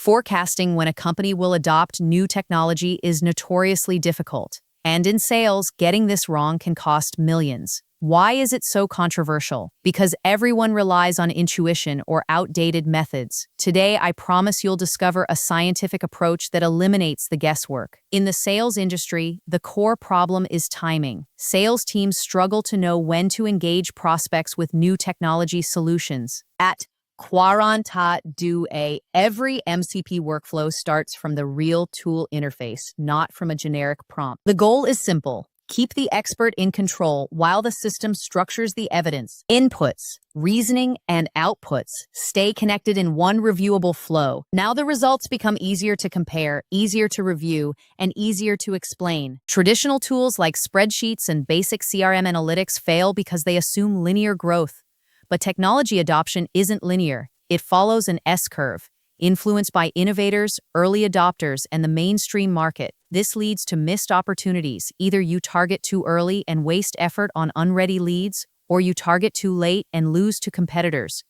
Forecasting when a company will adopt new technology is notoriously difficult, and in sales, getting this wrong can cost millions. Why is it so controversial? Because everyone relies on intuition or outdated methods. Today, I promise you'll discover a scientific approach that eliminates the guesswork. In the sales industry, the core problem is timing. Sales teams struggle to know when to engage prospects with new technology solutions. At quarantadue.ai, every MCP workflow starts from the real tool interface, not from a generic prompt. The goal is simple. Keep the expert in control while the system structures the evidence. Inputs, reasoning, and outputs stay connected in one reviewable flow. Now the results become easier to compare, easier to review, and easier to explain. Traditional tools like spreadsheets and basic CRM analytics fail because they assume linear growth. But technology adoption isn't linear. It follows an S-curve, influenced by innovators, early adopters, and the mainstream market. This leads to missed opportunities. Either you target too early and waste effort on unready leads, or you target too late and lose to competitors.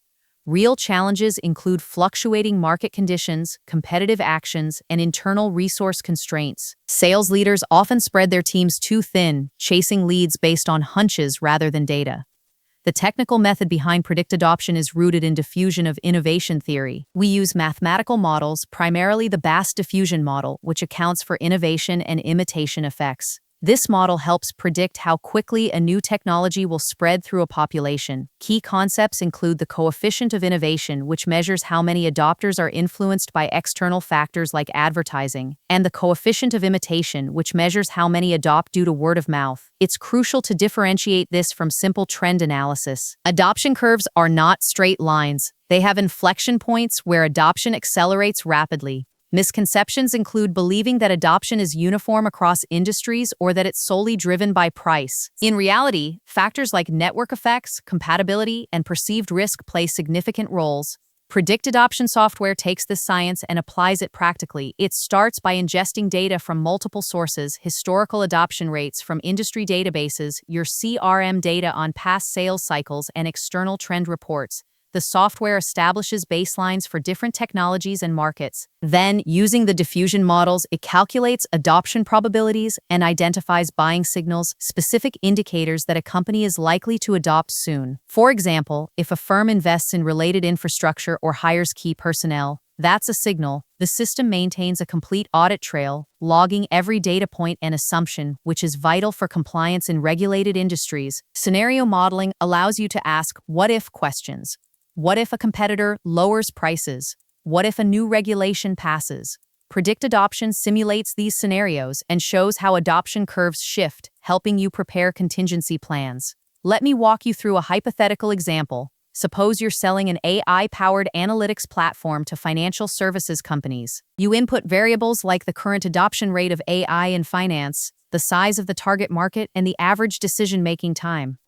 Real challenges include fluctuating market conditions, competitive actions, and internal resource constraints. Sales leaders often spread their teams too thin, chasing leads based on hunches rather than data. The technical method behind PredictAdoption is rooted in diffusion of innovation theory. We use mathematical models, primarily the Bass diffusion model, which accounts for innovation and imitation effects. This model helps predict how quickly a new technology will spread through a population. Key concepts include the coefficient of innovation, which measures how many adopters are influenced by external factors like advertising, and the coefficient of imitation, which measures how many adopt due to word of mouth. It's crucial to differentiate this from simple trend analysis. Adoption curves are not straight lines. They have inflection points where adoption accelerates rapidly. Misconceptions include believing that adoption is uniform across industries or that it's solely driven by price. In reality, factors like network effects, compatibility, and perceived risk play significant roles. PredictAdoption software takes this science and applies it practically. It starts by ingesting data from multiple sources: historical adoption rates from industry databases, your CRM data on past sales cycles, and external trend reports. The software establishes baselines for different technologies and markets. Then, using the diffusion models, it calculates adoption probabilities and identifies buying signals, specific indicators that a company is likely to adopt soon. For example, if a firm invests in related infrastructure or hires key personnel, that's a signal. The system maintains a complete audit trail, logging every data point and assumption, which is vital for compliance in regulated industries. Scenario modeling allows you to ask what-if questions. What if a competitor lowers prices? What if a new regulation passes? PredictAdoption simulates these scenarios and shows how adoption curves shift, helping you prepare contingency plans. Let me walk you through a hypothetical example. Suppose you're selling an AI-powered analytics platform to financial services companies. You input variables like the current adoption rate of AI in finance, the size of the target market, and the average decision-making time.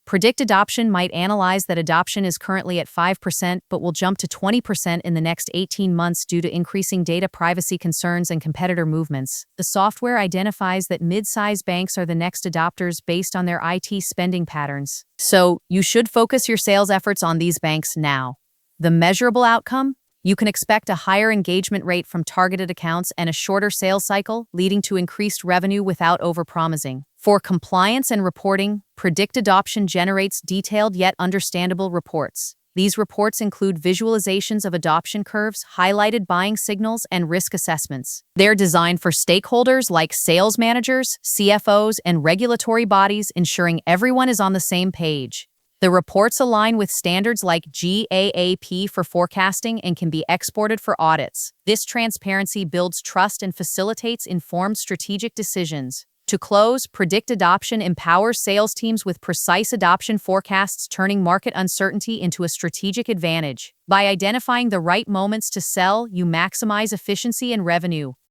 PredictAdoption might analyze that adoption is currently at 5% but will jump to 20% in the next 18 months due to increasing data privacy concerns and competitor movements. The software identifies that mid-sized banks are the next adopters based on their IT spending patterns. So, you should focus your sales efforts on these banks now. The measurable outcome? You can expect a higher engagement rate from targeted accounts and a shorter sales cycle, leading to increased revenue without overpromising. For compliance and reporting, PredictAdoption generates detailed yet understandable reports. These reports include visualizations of adoption curves, highlighted buying signals, and risk assessments. They're designed for stakeholders like sales managers, CFOs, and regulatory bodies, ensuring everyone is on the same page. The reports align with standards like GAAP for forecasting and can be exported for audits. This transparency builds trust and facilitates informed strategic decisions. To close, PredictAdoption empowers sales teams with precise adoption forecasts, turning market uncertainty into a strategic advantage. By identifying the right moments to sell, you maximize efficiency and revenue.